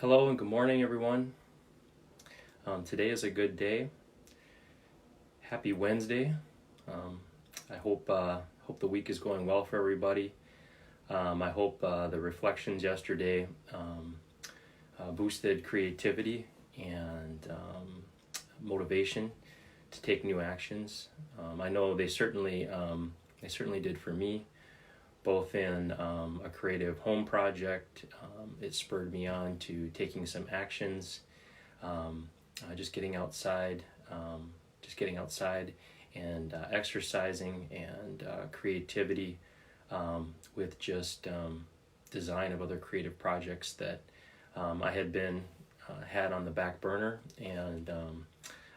Hello and good morning, everyone. Today is a good day. Happy Wednesday. I hope the week is going well for everybody. I hope the reflections yesterday boosted creativity and motivation to take new actions. I know they certainly did for me. Both in a creative home project, it spurred me on to taking some actions, just getting outside and exercising and creativity with just design of other creative projects that I had on the back burner. And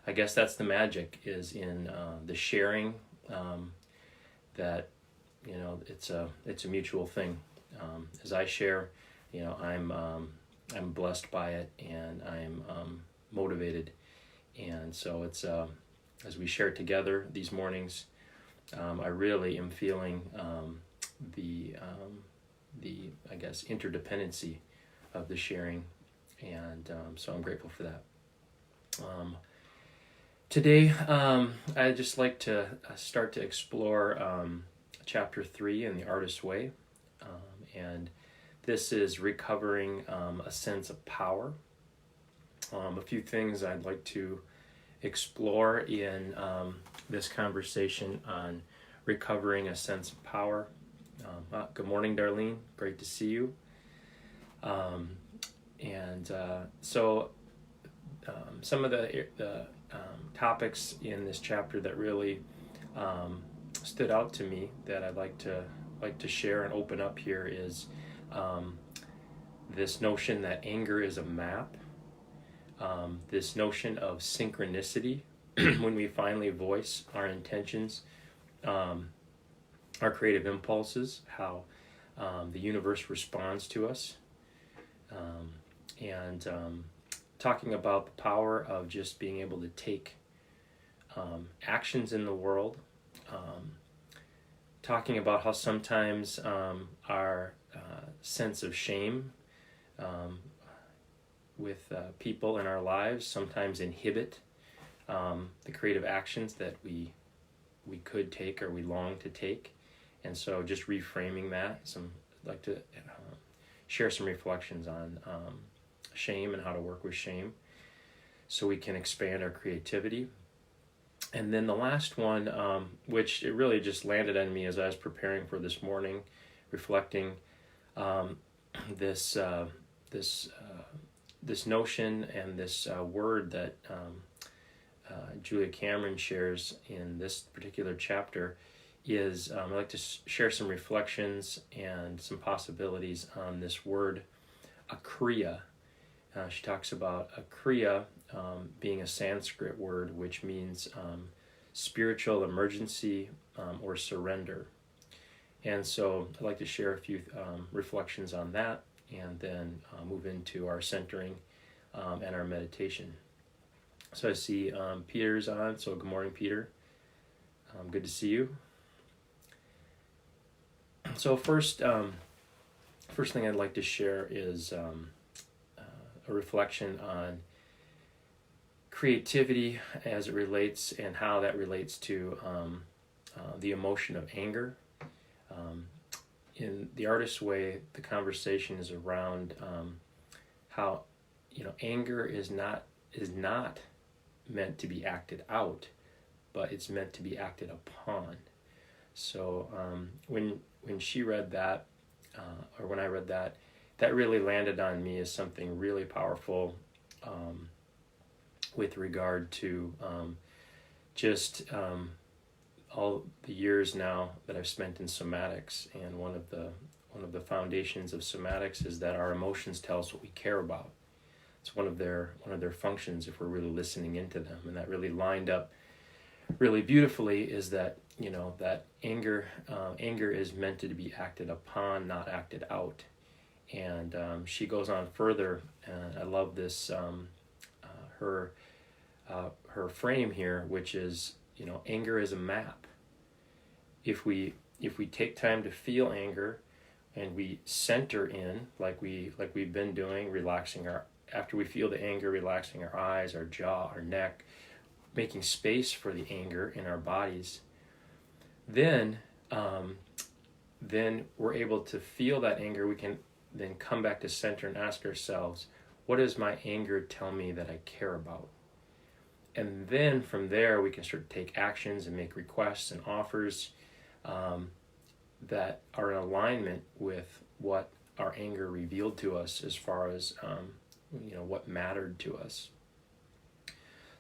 I guess that's the magic, is in the sharing, that it's a mutual thing. As I share, I'm blessed by it, and I'm motivated. And so it's as we share together these mornings, I really am feeling the I guess interdependency of the sharing, and so I'm grateful for that. Today, I'd just like to start to explore Chapter 3 in The Artist's Way, and this is recovering a sense of power. A few things I'd like to explore in this conversation on recovering a sense of power. Good morning, Darlene. Great to see you. So some of the topics in this chapter that really stood out to me that I'd like to share and open up here is this notion that anger is a map, this notion of synchronicity when we finally voice our intentions, our creative impulses, how the universe responds to us, and talking about the power of just being able to take actions in the world. Talking about how sometimes our sense of shame with people in our lives sometimes inhibit the creative actions that we could take or we long to take. And so just reframing that, I'd like to share some reflections on shame and how to work with shame so we can expand our creativity. And then the last one, which it really just landed on me as I was preparing for this morning, reflecting this notion and this word that Julia Cameron shares in this particular chapter is, I'd like to share some reflections and some possibilities on this word, akriya. She talks about akriya being a Sanskrit word which means spiritual emergency or surrender. And so I'd like to share a few reflections on that, and then move into our centering and our meditation. So I see Peter's on, so good morning, Peter. Good to see you. So first thing I'd like to share is a reflection on creativity as it relates, and how that relates to the emotion of anger. In The Artist's Way, the conversation is around how anger is not meant to be acted out, but it's meant to be acted upon. So when she read that, or when I read that, that really landed on me as something really powerful with regard to just all the years now that I've spent in somatics. And one of the foundations of somatics is that our emotions tell us what we care about. It's one of their functions if we're really listening into them. And that really lined up really beautifully, is that that anger is meant to be acted upon, not acted out. And she goes on further, and I love this her frame here, which is anger is a map. If we take time to feel anger, and we center in, like we've been doing, relaxing after we feel the anger, relaxing our eyes, our jaw, our neck, making space for the anger in our bodies, then we're able to feel that anger. We can then come back to center and ask ourselves, what does my anger tell me that I care about? And then from there, we can start to take actions and make requests and offers that are in alignment with what our anger revealed to us as far as what mattered to us.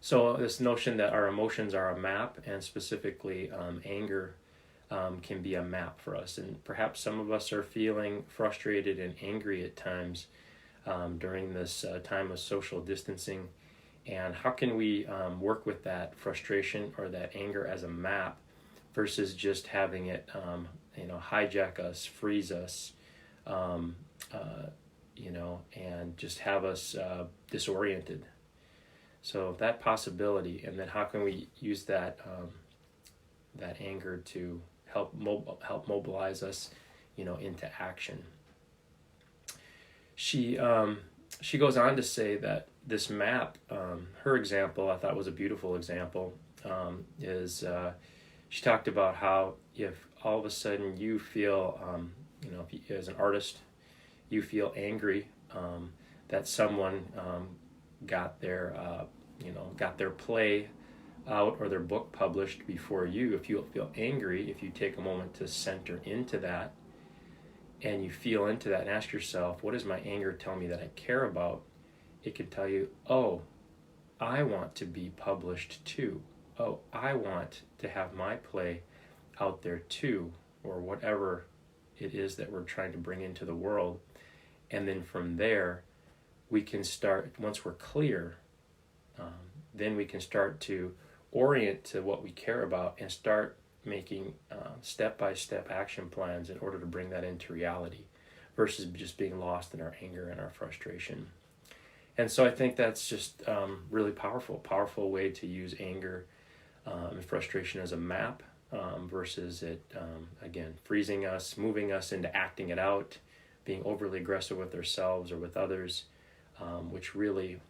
So this notion that our emotions are a map, and specifically anger can be a map for us. And perhaps some of us are feeling frustrated and angry at times during this time of social distancing. And how can we work with that frustration or that anger as a map versus just having it hijack us, freeze us, and just have us disoriented. So that possibility, and then how can we use that anger to help mobilize us, into action. She goes on to say that this map, her example, I thought was a beautiful example, is she talked about how if all of a sudden you feel, if you, as an artist, you feel angry that someone got their play out or their book published before you, if you feel angry, if you take a moment to center into that and you feel into that and ask yourself, what does my anger tell me that I care about? It can tell you, oh, I want to be published too. Oh, I want to have my play out there too, or whatever it is that we're trying to bring into the world. And then from there, we can start, once we're clear, then we can start to orient to what we care about and start making step-by-step action plans in order to bring that into reality versus just being lost in our anger and our frustration. And so I think that's just really powerful way to use anger and frustration as a map versus it, again, freezing us, moving us into acting it out, being overly aggressive with ourselves or with others, which really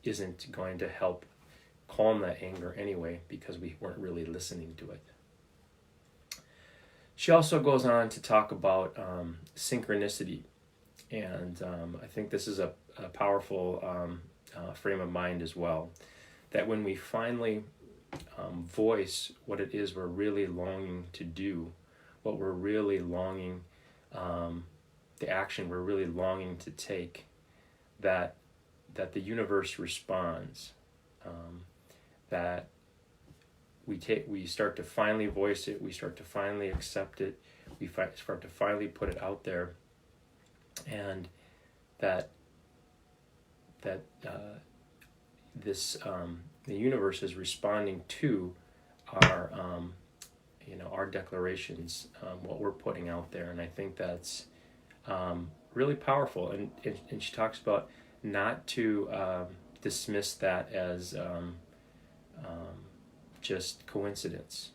isn't going to help calm that anger anyway, because we weren't really listening to it. She also goes on to talk about synchronicity, and I think this is a powerful frame of mind as well, that when we finally voice what it is we're really longing to do, what we're really longing, the action we're really longing to take, that the universe responds, that we start to finally voice it, we start to finally accept it, we start to finally put it out there, and that the universe is responding to our declarations, what we're putting out there. And I think that's really powerful. And she talks about not to dismiss that as just coincidence.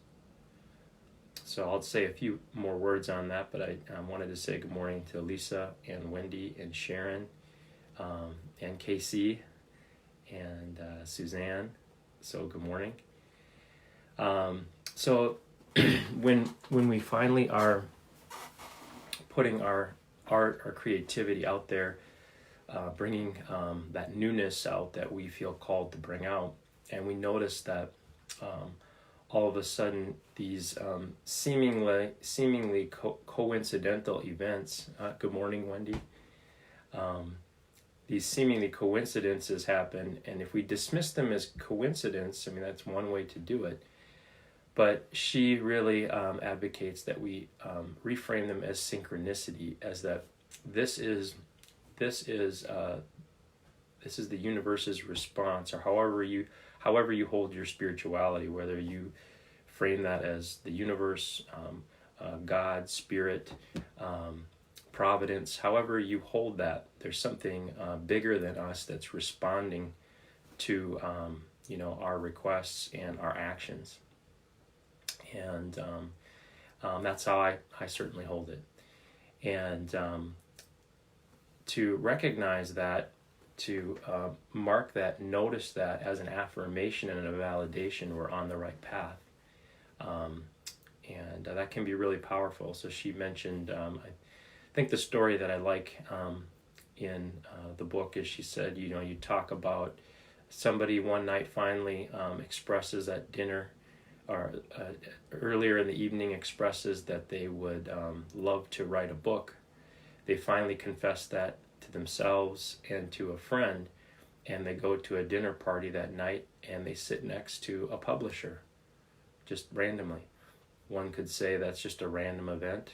So I'll say a few more words on that, but I wanted to say good morning to Lisa and Wendy and Sharon and Casey and Suzanne. So good morning. So when we finally are putting our art, our creativity out there, bringing that newness out that we feel called to bring out, and we notice that all of a sudden these seemingly coincidental events, good morning, Wendy, these seemingly coincidences happen, and if we dismiss them as coincidence, I mean, that's one way to do it, but she really advocates that we reframe them as synchronicity, as that this is the universe's response, or however you hold your spirituality, whether you frame that as the universe, God, spirit, providence, however you hold that, there's something bigger than us that's responding to our requests and our actions. And that's how I certainly hold it. And to recognize that to mark that, notice that as an affirmation and a validation we're on the right path. And that can be really powerful. So she mentioned, I think the story that I like in the book is, she said, you talk about somebody one night finally expresses at dinner, or earlier in the evening expresses that they would love to write a book. They finally confess that to themselves and to a friend, and they go to a dinner party that night and they sit next to a publisher, just randomly. One could say that's just a random event.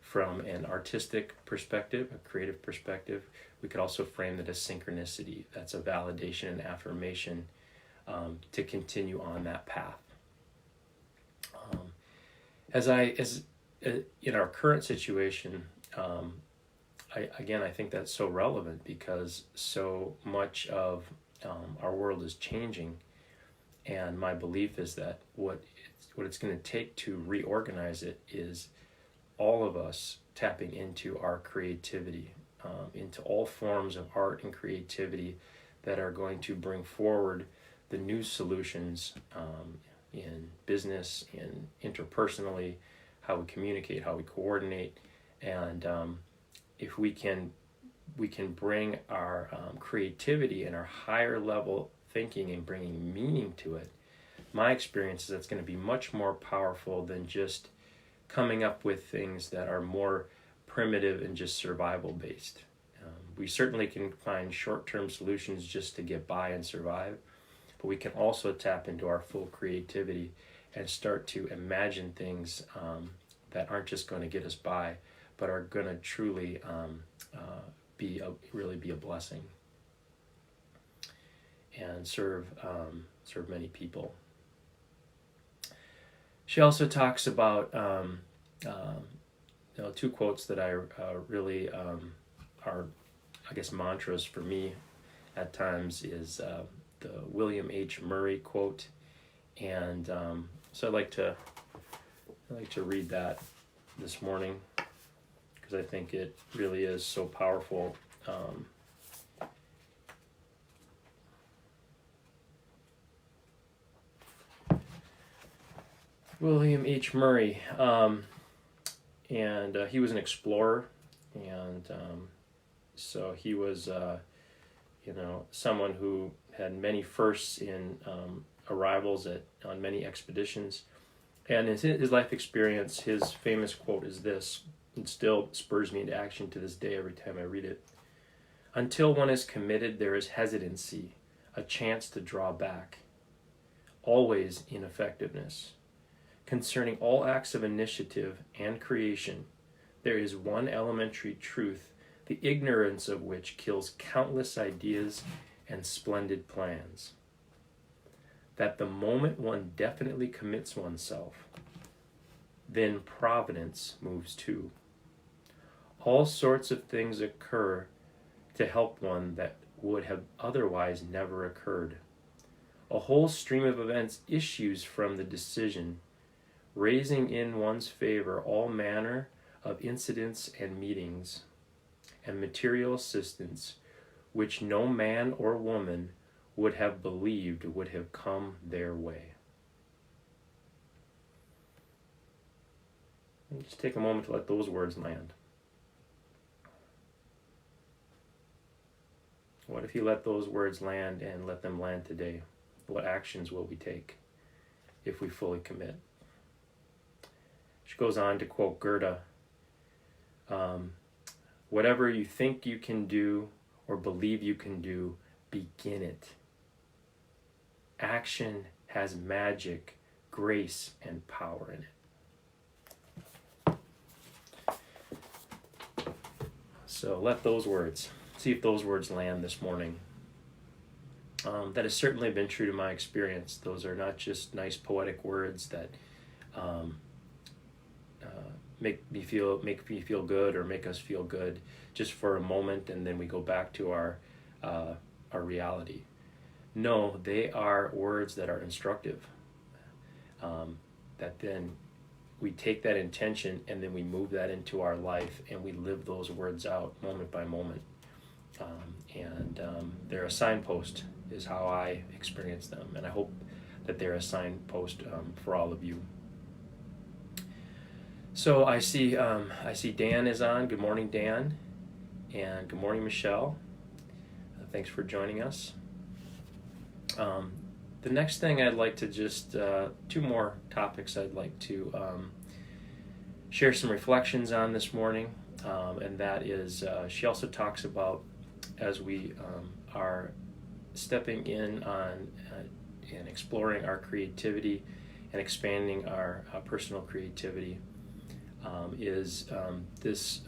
From an artistic perspective, a creative perspective, we could also frame that as synchronicity. That's a validation and affirmation to continue on that path. As in our current situation, I think that's so relevant, because so much of our world is changing, and my belief is that what it's going to take to reorganize it is all of us tapping into our creativity, into all forms of art and creativity that are going to bring forward the new solutions in business, in interpersonally, how we communicate, how we coordinate. And if we can bring our creativity and our higher level thinking and bringing meaning to it, my experience is that's going to be much more powerful than just coming up with things that are more primitive and just survival based. We certainly can find short-term solutions just to get by and survive, but we can also tap into our full creativity and start to imagine things that aren't just going to get us by, but are going to truly really be a blessing and serve many people. She also talks about two quotes that I really are, I guess, mantras for me at times, is the William H. Murray quote, and so I'd like to read that this morning, because I think it really is so powerful. William H. Murray, and he was an explorer, and so he was, someone who had many firsts in arrivals on many expeditions. And in his life experience, his famous quote is this. It still spurs me into action to this day every time I read it. Until one is committed, there is hesitancy, a chance to draw back. Always ineffectiveness. Concerning all acts of initiative and creation, there is one elementary truth, the ignorance of which kills countless ideas and splendid plans. That the moment one definitely commits oneself, then providence moves too. All sorts of things occur to help one that would have otherwise never occurred. A whole stream of events issues from the decision, raising in one's favor all manner of incidents and meetings and material assistance which no man or woman would have believed would have come their way. And just take a moment to let those words land. What if you let those words land and let them land today? What actions will we take if we fully commit? She goes on to quote Goethe, whatever you think you can do or believe you can do, begin it. Action has magic, grace, and power in it. So let those words, see if those words land this morning. That has certainly been true to my experience. Those are not just nice poetic words that make me feel good or make us feel good just for a moment, and then we go back to our reality. No, they are words that are instructive. That then we take that intention and then we move that into our life and we live those words out moment by moment. they're a signpost is how I experience them, and I hope that they're a signpost for all of you. So I see Dan is on. Good morning, Dan, and good morning, Michelle. Thanks for joining us. The next thing I'd like to just two more topics I'd like to share some reflections on this morning, and that is she also talks about as we are stepping in on and exploring our creativity and expanding our personal creativity is this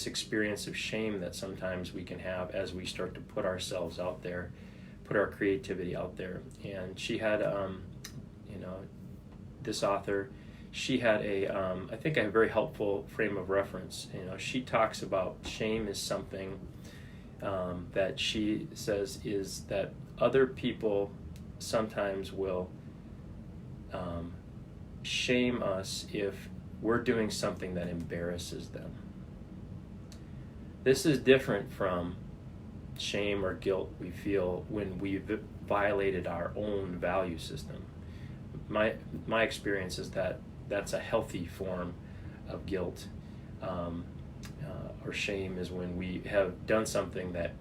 experience of shame that sometimes we can have as we start to put ourselves out there, put our creativity out there. And she had, this author, she had I think a very helpful frame of reference. She talks about shame is something that she says is that other people sometimes will shame us if we're doing something that embarrasses them. This is different from shame or guilt we feel when we've violated our own value system. My experience is that that's a healthy form of guilt, or shame is when we have done something that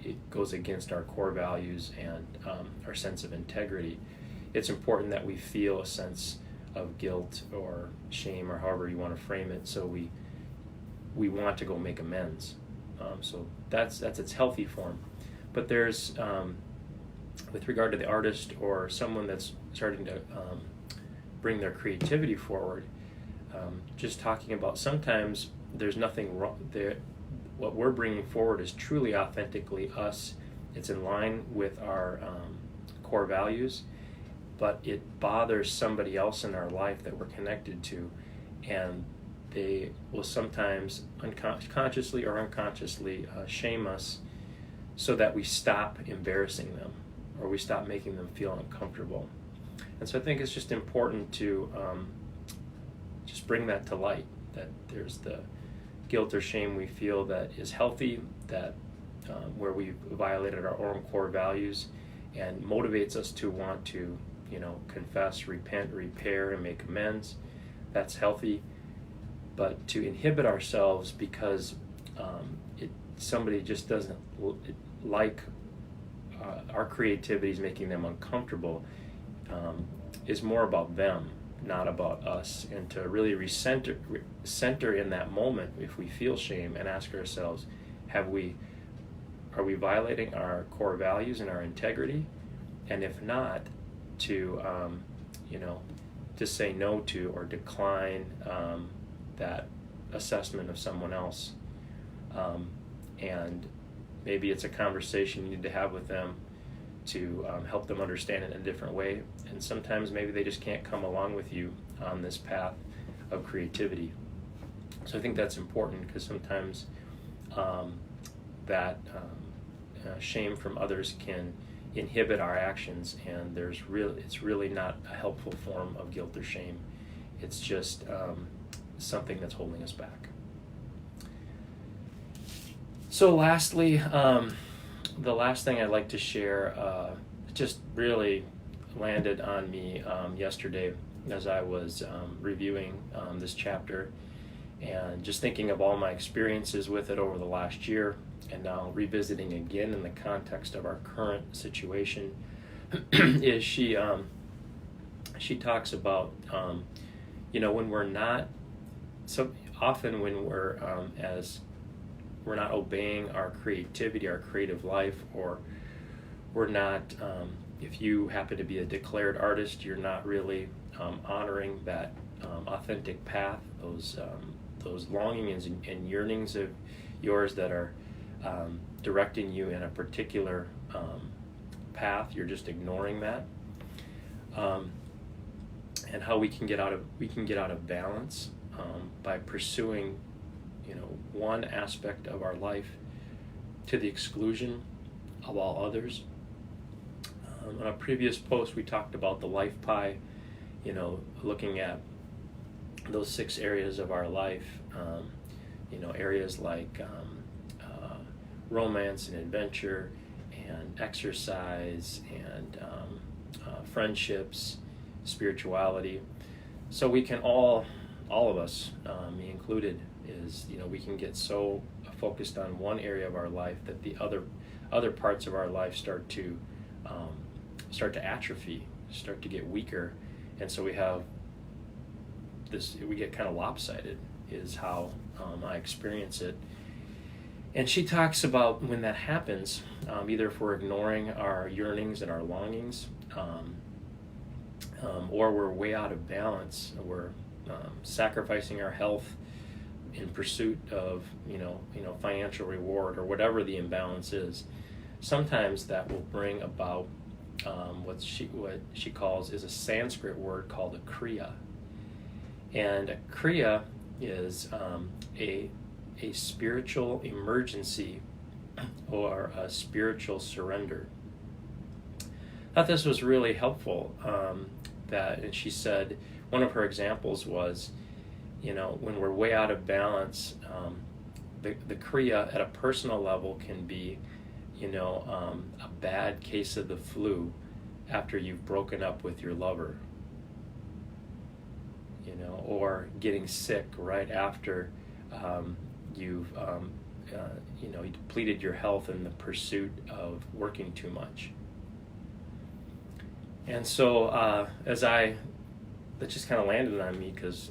it goes against our core values and our sense of integrity. It's important that we feel a sense of guilt or shame, or however you want to frame it, so we want to go make amends. So that's its healthy form. But there's, with regard to the artist or someone that's starting to bring their creativity forward, just talking about sometimes there's nothing wrong there. What we're bringing forward is truly authentically us. It's in line with our core values, but it bothers somebody else in our life that we're connected to, and they will sometimes consciously or unconsciously shame us so that we stop embarrassing them or we stop making them feel uncomfortable. And so I think it's just important to just bring that to light, that there's the guilt or shame we feel that is healthy, that where we've violated our own core values and motivates us to want to confess, repent, repair, and make amends. That's healthy. But to inhibit ourselves because somebody just doesn't like our creativity is making them uncomfortable is more about them, not about us. And to really center in that moment, if we feel shame, and ask ourselves, are we violating our core values and our integrity? And if not, to to say no to or decline that assessment of someone else, and maybe it's a conversation you need to have with them to help them understand it in a different way. And sometimes maybe they just can't come along with you on this path of creativity. So I think that's important, because sometimes that shame from others can inhibit our actions, and it's really not a helpful form of guilt or shame. It's just something that's holding us back. So lastly, the last thing I'd like to share just really landed on me yesterday as I was reviewing this chapter and just thinking of all my experiences with it over the last year, and now revisiting again in the context of our current situation. Is she talks about when we're not, so often when we're we're not obeying our creativity, our creative life, or we're not, if you happen to be a declared artist, you're not really honoring that authentic path, those longings and yearnings of yours that are directing you in a particular path. You're just ignoring that, and how we can get out of balance by pursuing one aspect of our life to the exclusion of all others. On a previous post, we talked about the life pie, looking at those 6 areas of our life, areas like romance and adventure and exercise and friendships, spirituality. So we can all of us, me included, is we can get so focused on one area of our life that the other parts of our life start to atrophy, start to get weaker, and so we get kind of lopsided, is how I experience it. And she talks about when that happens, either if we're ignoring our yearnings and our longings, or we're way out of balance, we're sacrificing our health in pursuit of financial reward or whatever the imbalance is. Sometimes that will bring about what she calls is a Sanskrit word called a kriya. And a kriya is a spiritual emergency or a spiritual surrender. I thought this was really helpful. And she said one of her examples was, when we're way out of balance, the kriya at a personal level can be, a bad case of the flu after you've broken up with your lover, or getting sick right after you've you depleted your health in the pursuit of working too much. And so that just kind of landed on me because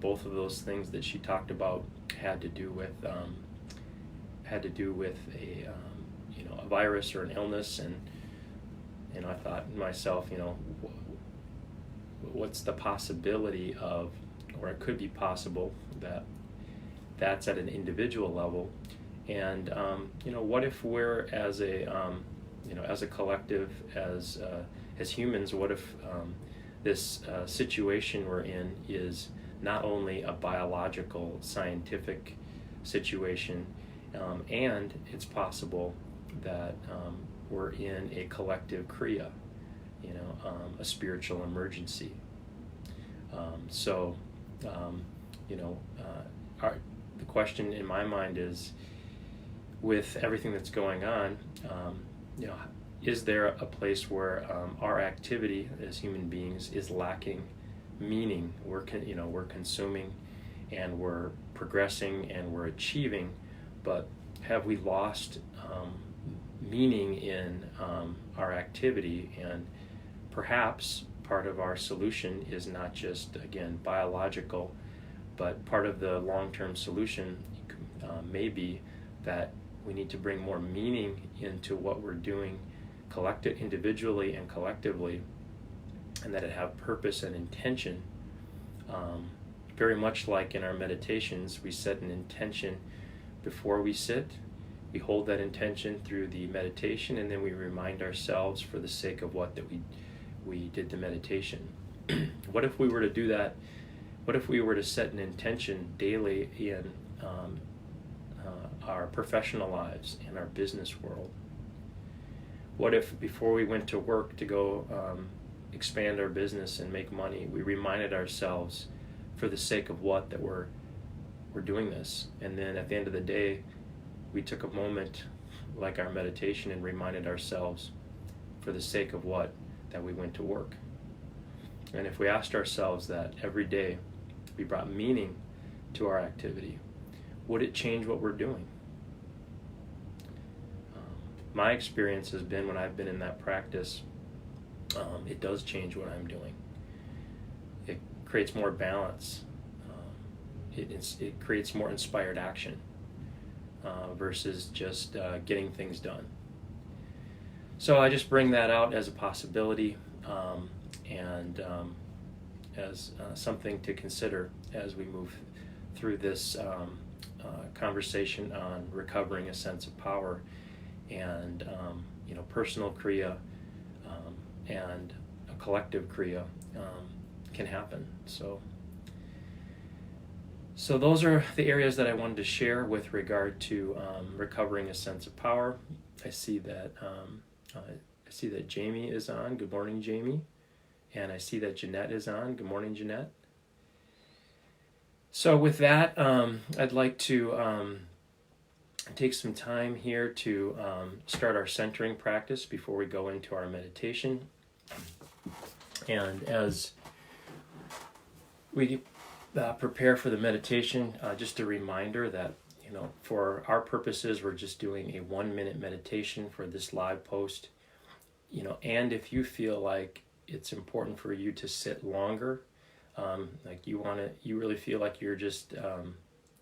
both of those things that she talked about had to do with a virus or an illness, and I thought to myself, what's the possibility of, or it could be possible that that's at an individual level, and what if we're as a collective, as humans, what if this situation we're in is not only a biological, scientific situation, and it's possible that we're in a collective kriya, a spiritual emergency. The question in my mind is, with everything that's going on, is there a place where our activity as human beings is lacking meaning? We're consuming and we're progressing and we're achieving, but have we lost meaning in our activity? And perhaps part of our solution is not just, again, biological, but part of the long-term solution may be that we need to bring more meaning into what we're doing, individually and collectively, and that it have purpose and intention. Very much like in our meditations, we set an intention before we sit. We hold that intention through the meditation, and then we remind ourselves for the sake of what that we did the meditation. What if we were to do that? What if we were to set an intention daily in our professional lives, in our business world? What if before we went to work to go expand our business and make money, we reminded ourselves for the sake of what that we're doing this, and then at the end of the day we took a moment like our meditation and reminded ourselves for the sake of what that we went to work. And if we asked ourselves that every day we brought meaning to our activity, would it change what we're doing? My experience has been, when I've been in that practice, it does change what I'm doing. It creates more balance. It creates more inspired action versus just getting things done. So I just bring that out as a possibility and as something to consider as we move through this conversation on recovering a sense of power, and personal kriya and a collective kriya can happen. So those are the areas that I wanted to share with regard to recovering a sense of power. I see that Jamie is on. Good morning, Jamie. And I see that Jeanette is on. Good morning, Jeanette. So with that, I'd like to take some time here to start our centering practice before we go into our meditation. And as we prepare for the meditation, just a reminder that, for our purposes, we're just doing a 1-minute meditation for this live post. And if you feel like it's important for you to sit longer, like you really feel like you're just,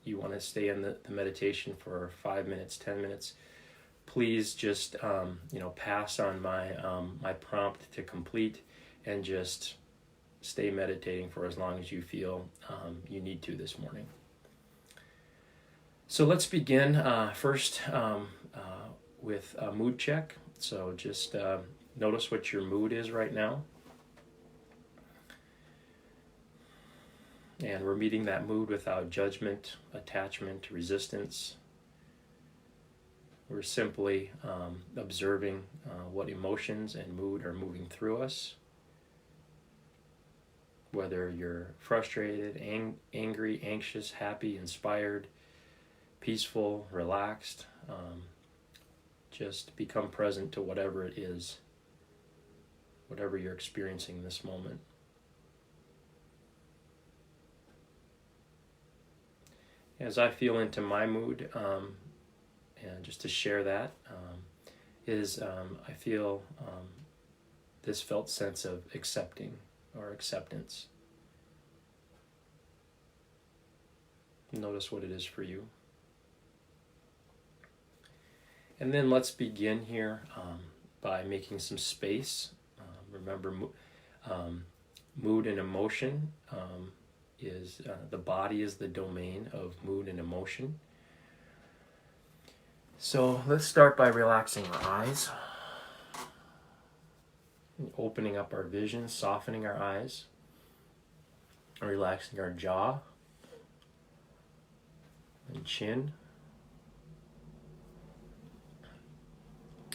you want to stay in the meditation for 5 minutes, 10 minutes, please just, pass on my prompt to complete and just stay meditating for as long as you feel you need to this morning. So let's begin first with a mood check. So just notice what your mood is right now. And we're meeting that mood without judgment, attachment, resistance. We're simply observing what emotions and mood are moving through us. Whether you're frustrated, angry, anxious, happy, inspired, peaceful, relaxed, just become present to whatever it is, whatever you're experiencing in this moment. As I feel into my mood, and just to share that, I feel this felt sense of accepting or acceptance. Notice what it is for you. And then let's begin here by making some space. Remember, mood and emotion is the body is the domain of mood and emotion. So let's start by relaxing our eyes, opening up our vision, softening our eyes, relaxing our jaw and chin.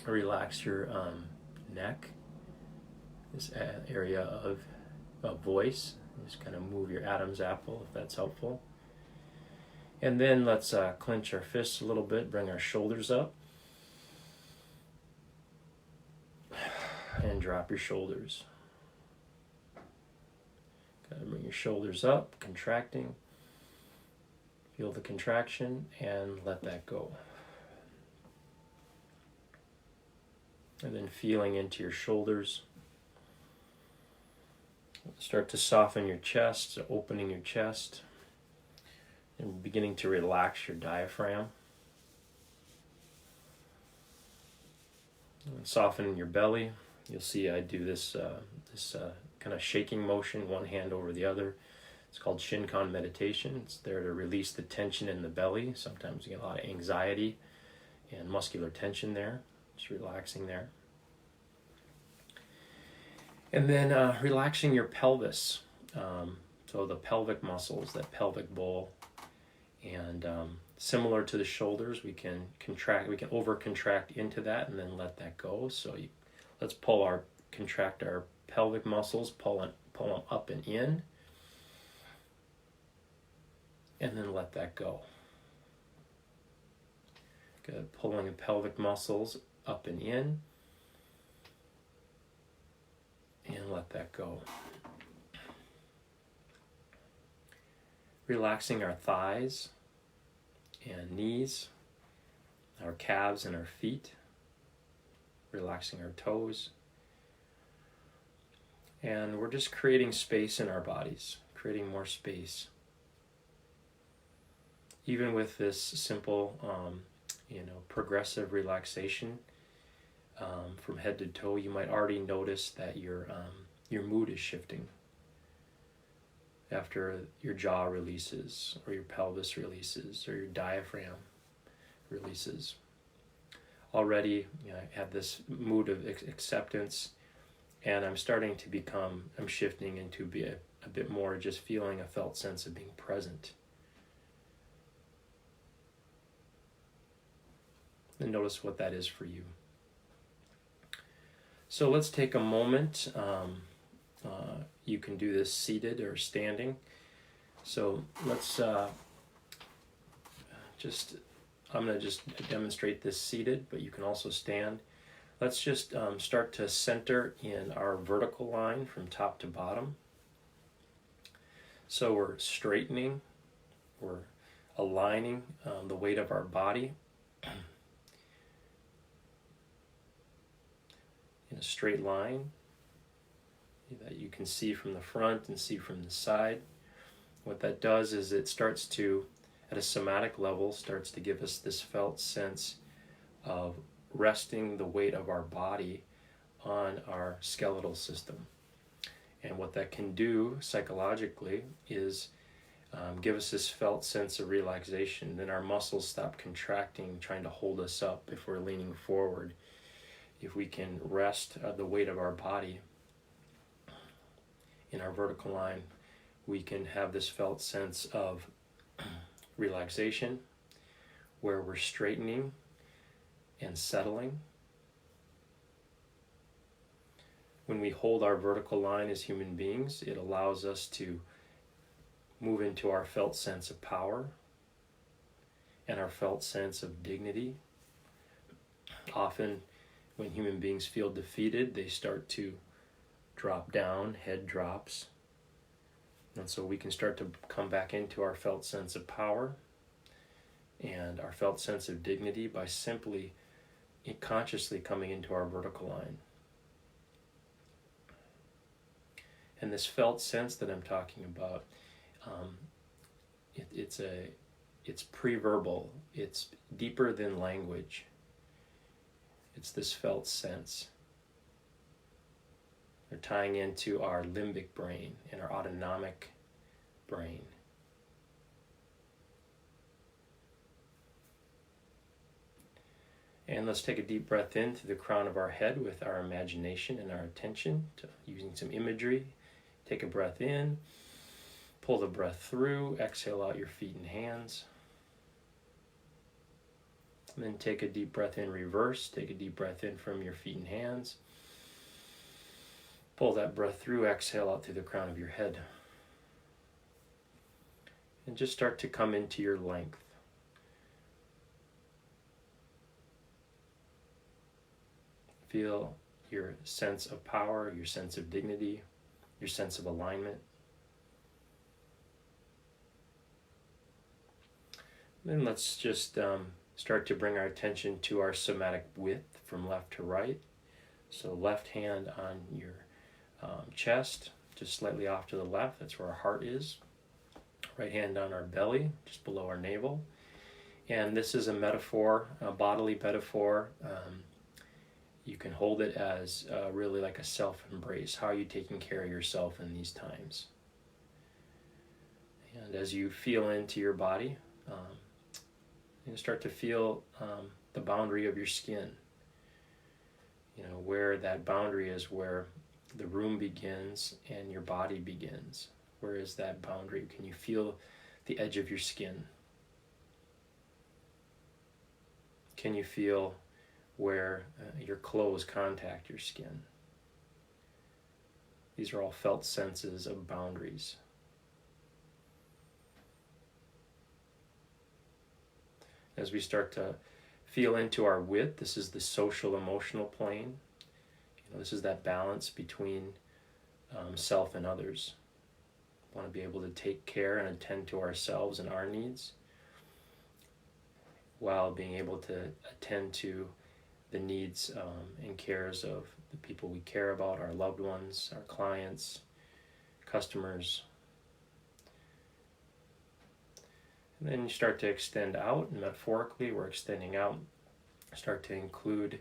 Relax your neck, this area of voice. Just kind of move your Adam's apple if that's helpful. And then let's clench our fists a little bit, bring our shoulders up. And drop your shoulders. Gotta bring your shoulders up, contracting. Feel the contraction and let that go. And then feeling into your shoulders. Start to soften your chest, opening your chest, and beginning to relax your diaphragm. And soften your belly. You'll see I do this kind of shaking motion, one hand over the other. It's called Shinkan meditation. It's there to release the tension in the belly. Sometimes you get a lot of anxiety and muscular tension there. Just relaxing there. And then relaxing your pelvis. So the pelvic muscles, that pelvic bowl. And similar to the shoulders, we can over-contract into that and then let that go. So let's contract our pelvic muscles, pull them up and in. And then let that go. Good. Pulling the pelvic muscles up and in. And let that go. Relaxing our thighs and knees, our calves and our feet. Relaxing our toes. And we're just creating space in our bodies, creating more space. Even with this simple, progressive relaxation from head to toe, you might already notice that your mood is shifting after your jaw releases, or your pelvis releases, or your diaphragm releases. Already, I have this mood of acceptance, and I'm shifting into be a bit more just feeling a felt sense of being present. And notice what that is for you. So let's take a moment. You can do this seated or standing. So let's I'm going to just demonstrate this seated, but you can also stand. Let's just start to center in our vertical line from top to bottom. So we're straightening, we're aligning the weight of our body in a straight line that you can see from the front and see from the side. What that does is it starts to, at a somatic level, starts to give us this felt sense of resting the weight of our body on our skeletal system. And what that can do psychologically is give us this felt sense of relaxation. Then our muscles stop contracting, trying to hold us up if we're leaning forward. If we can rest the weight of our body in our vertical line, we can have this felt sense of relaxation, where we're straightening and settling. When we hold our vertical line as human beings, it allows us to move into our felt sense of power and our felt sense of dignity. Often, when human beings feel defeated, they start to drop down, head drops. And so we can start to come back into our felt sense of power and our felt sense of dignity by simply consciously coming into our vertical line. And this felt sense that I'm talking about, it's pre-verbal. It's deeper than language. It's this felt sense. They're tying into our limbic brain and our autonomic brain. And let's take a deep breath in through the crown of our head with our imagination and our attention, using some imagery. Take a breath in, pull the breath through, exhale out your feet and hands. And then take a deep breath in reverse. Take a deep breath in from your feet and hands. Pull that breath through, exhale out through the crown of your head. And just start to come into your length. Feel your sense of power, your sense of dignity, your sense of alignment. Then let's just start to bring our attention to our somatic width from left to right. So left hand on your chest, just slightly off to the left, that's where our heart is. Right hand on our belly, just below our navel. And this is a metaphor, a bodily metaphor. You can hold it as really like a self-embrace. How are you taking care of yourself in these times? And as you feel into your body, you start to feel the boundary of your skin. You know, where that boundary is, where the room begins and your body begins. Where is that boundary? Can you feel the edge of your skin? Can you feel where your clothes contact your skin? These are all felt senses of boundaries. As we start to feel into our width, this is the social emotional plane. You know, this is that balance between self and others. We want to be able to take care and attend to ourselves and our needs, while being able to attend to the needs and cares of the people we care about, our loved ones, our clients, customers. And then you start to extend out, and metaphorically we're extending out, start to include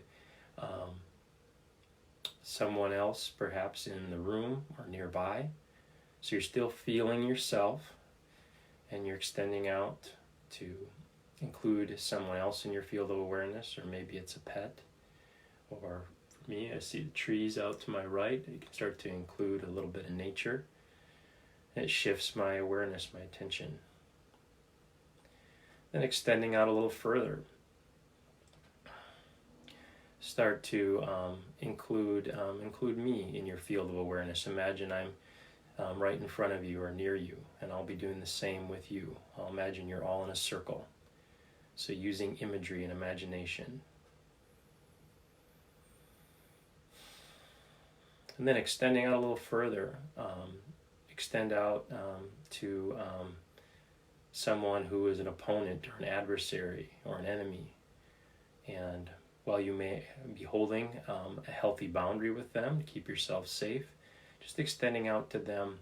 someone else perhaps in the room or nearby. So you're still feeling yourself, and you're extending out to include someone else in your field of awareness, or maybe it's a pet. Or for me, I see the trees out to my right. You can start to include a little bit of nature. And it shifts my awareness, my attention. Then extending out a little further. Start to include me in your field of awareness. Imagine I'm right in front of you or near you, and I'll be doing the same with you. I'll imagine you're all in a circle. So using imagery and imagination. And then extending out a little further, extend out to someone who is an opponent or an adversary or an enemy. And while you may be holding a healthy boundary with them to keep yourself safe, just extending out to them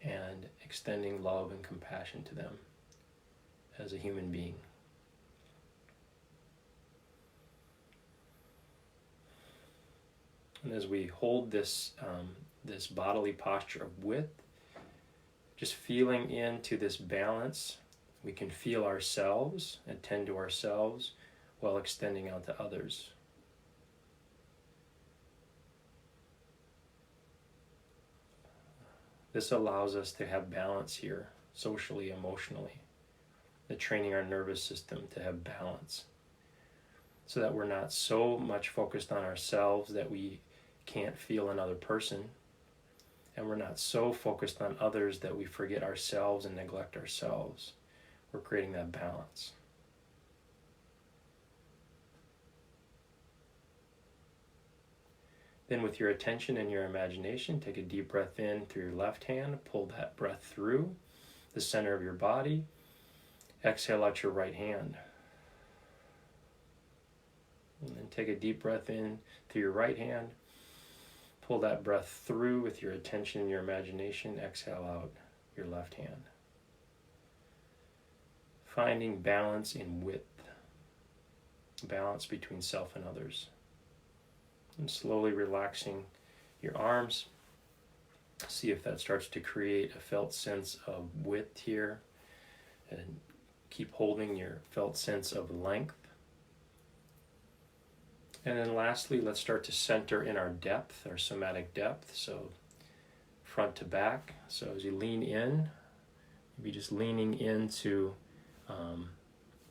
and extending love and compassion to them as a human being. And as we hold this this bodily posture of width, just feeling into this balance, we can feel ourselves and tend to ourselves while extending out to others. This allows us to have balance here, socially, emotionally, the training our nervous system to have balance, so that we're not so much focused on ourselves that we can't feel another person, and we're not so focused on others that we forget ourselves and neglect ourselves. We're creating that balance. Then with your attention and your imagination, take a deep breath in through your left hand, pull that breath through the center of your body, exhale out your right hand. And then take a deep breath in through your right hand, pull that breath through with your attention and your imagination, exhale out your left hand. Finding balance in width, balance between self and others. And slowly relaxing your arms. See if that starts to create a felt sense of width here. And keep holding your felt sense of length. And then lastly, let's start to center in our depth, our somatic depth. So front to back. So as you lean in, maybe just leaning into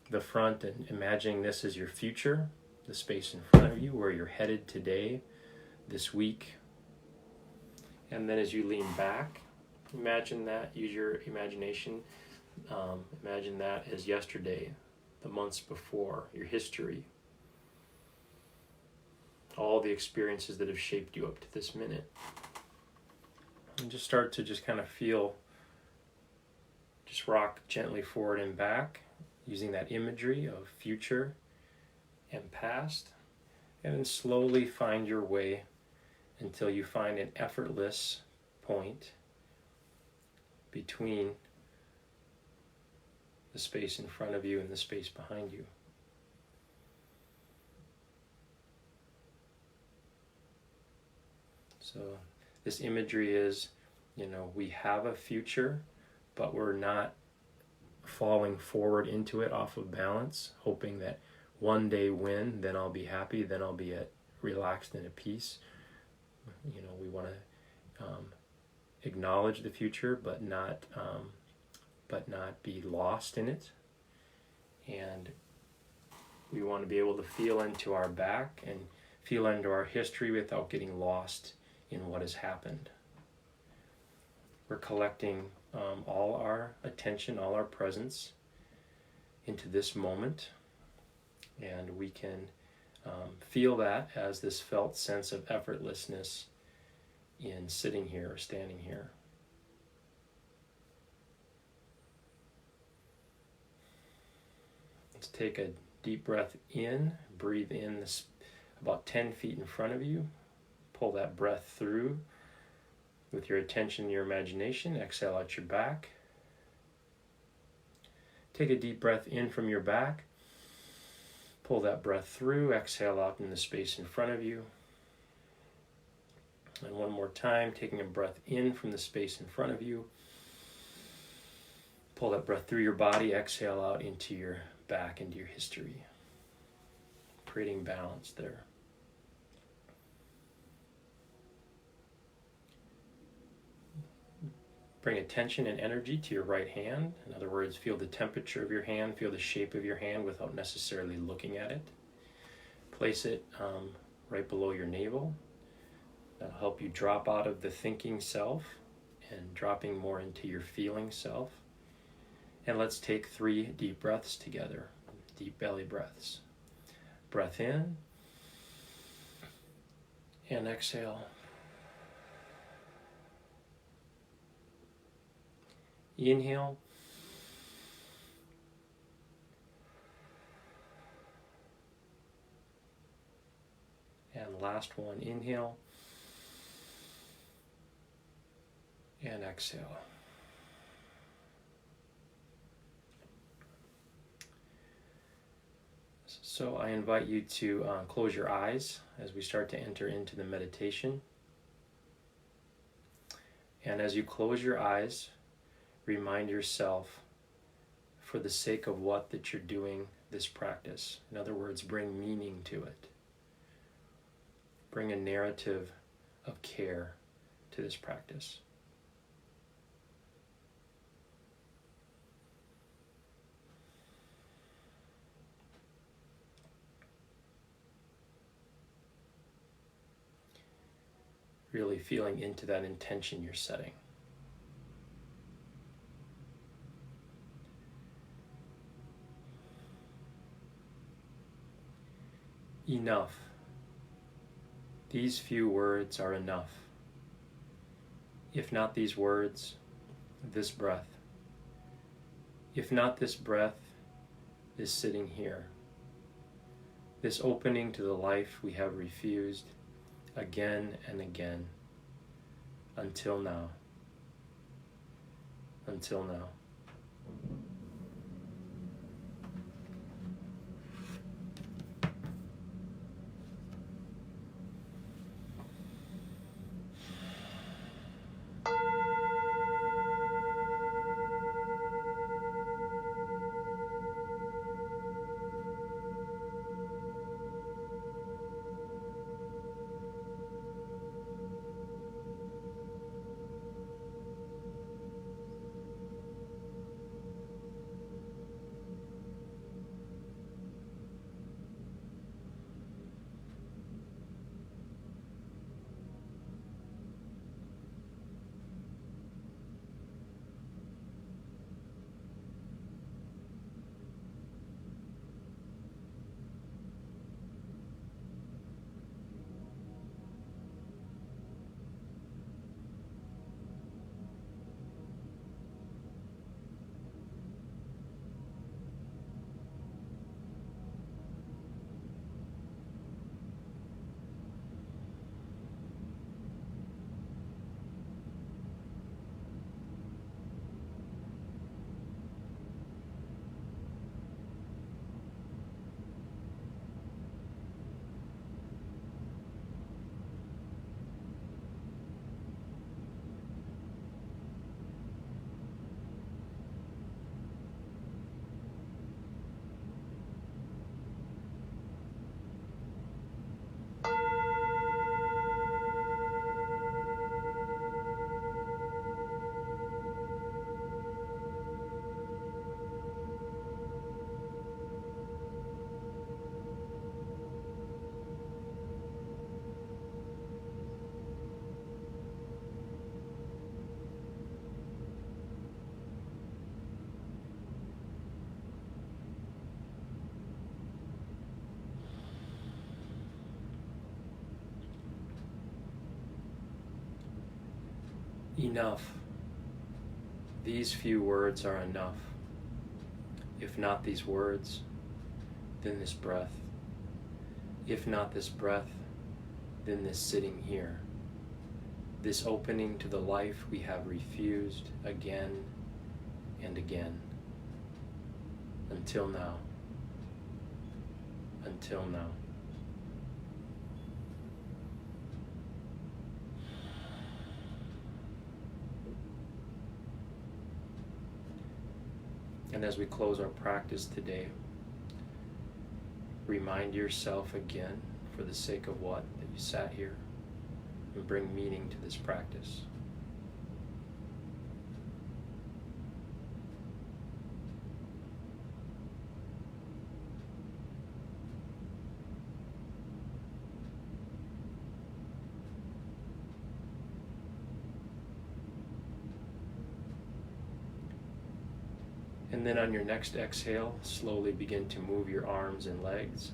the front and imagining this as your future, the space in front of you, where you're headed today, this week. And then as you lean back, imagine that, use your imagination, imagine that as yesterday, the months before, your history, all the experiences that have shaped you up to this minute. And just start to just kind of feel, just rock gently forward and back, using that imagery of future and past, and then slowly find your way until you find an effortless point between the space in front of you and the space behind you. So this imagery is, we have a future, but we're not falling forward into it off of balance, hoping that one day when, then I'll be happy, then I'll be relaxed and at peace. We want to acknowledge the future, but not be lost in it. And we want to be able to feel into our back and feel into our history without getting lost in what has happened. We're collecting all our attention, all our presence into this moment, and we can feel that as this felt sense of effortlessness in sitting here or standing here. Let's take a deep breath in, breathe in this about 10 feet in front of you, pull that breath through with your attention and your imagination, exhale out your back. Take a deep breath in from your back, pull that breath through, exhale out in the space in front of you. And one more time, taking a breath in from the space in front of you. Pull that breath through your body, exhale out into your back, into your history. Creating balance there. Bring attention and energy to your right hand. In other words, feel the temperature of your hand, feel the shape of your hand without necessarily looking at it. Place it right below your navel. That'll help you drop out of the thinking self and dropping more into your feeling self. And let's take 3 deep breaths together, deep belly breaths. Breath in and exhale. Inhale. And last one, inhale and exhale. So I invite you to close your eyes as we start to enter into the meditation. And as you close your eyes, remind yourself, for the sake of what that you're doing this practice. In other words, bring meaning to it. Bring a narrative of care to this practice. Really feeling into that intention you're setting. Enough. These few words are enough. If not these words, this breath. If not this breath, this sitting here. This opening to the life we have refused again and again, until now. Until now. Enough. These few words are enough. If not these words, then this breath. If not this breath, then this sitting here. This opening to the life we have refused again and again. Until now. Until now. And as we close our practice today, remind yourself again, for the sake of what, that you sat here, and bring meaning to this practice. And then on your next exhale, slowly begin to move your arms and legs.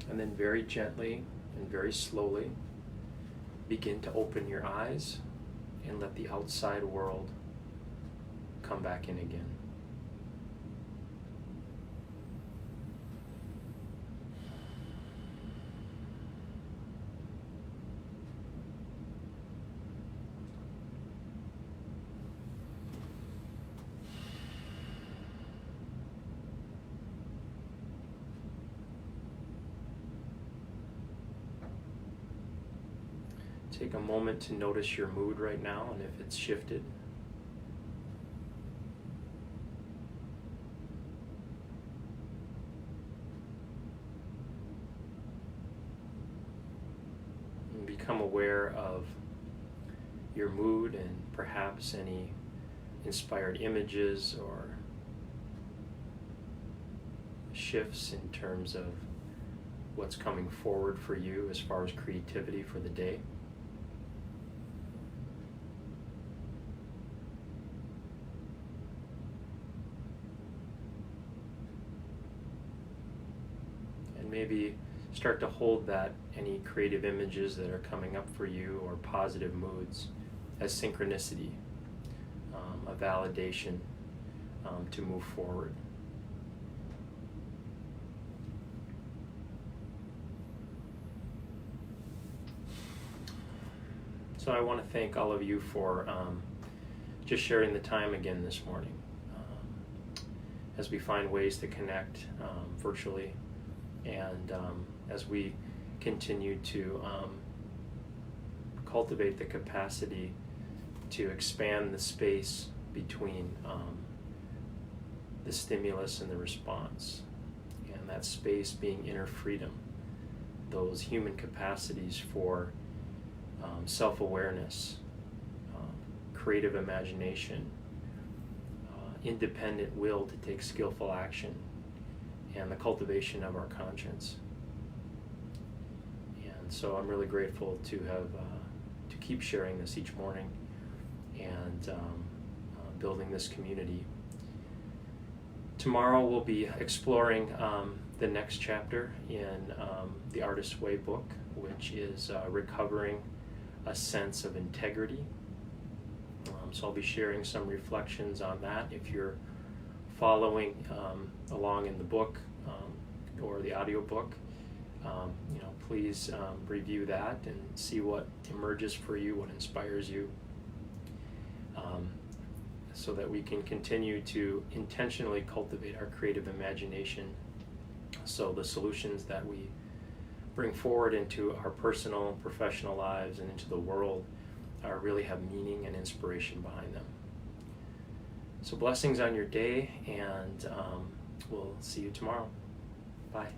And then very gently and very slowly begin to open your eyes and let the outside world come back in again. Take a moment to notice your mood right now and if it's shifted. And become aware of your mood and perhaps any inspired images or shifts in terms of what's coming forward for you as far as creativity for the day. Maybe start to hold that, any creative images that are coming up for you or positive moods, as synchronicity, a validation to move forward. So I want to thank all of you for just sharing the time again this morning as we find ways to connect virtually. And as we continue to cultivate the capacity to expand the space between the stimulus and the response, and that space being inner freedom, those human capacities for self-awareness, creative imagination, independent will to take skillful action, and the cultivation of our conscience. And so I'm really grateful to have to keep sharing this each morning and building this community. Tomorrow we'll be exploring the next chapter in the Artist's Way book, which is recovering a sense of integrity. So I'll be sharing some reflections on that. If you're following along in the book or the audio book, please review that and see what emerges for you, what inspires you, so that we can continue to intentionally cultivate our creative imagination, so the solutions that we bring forward into our personal, professional lives and into the world really have meaning and inspiration behind them. So blessings on your day, and we'll see you tomorrow. Bye.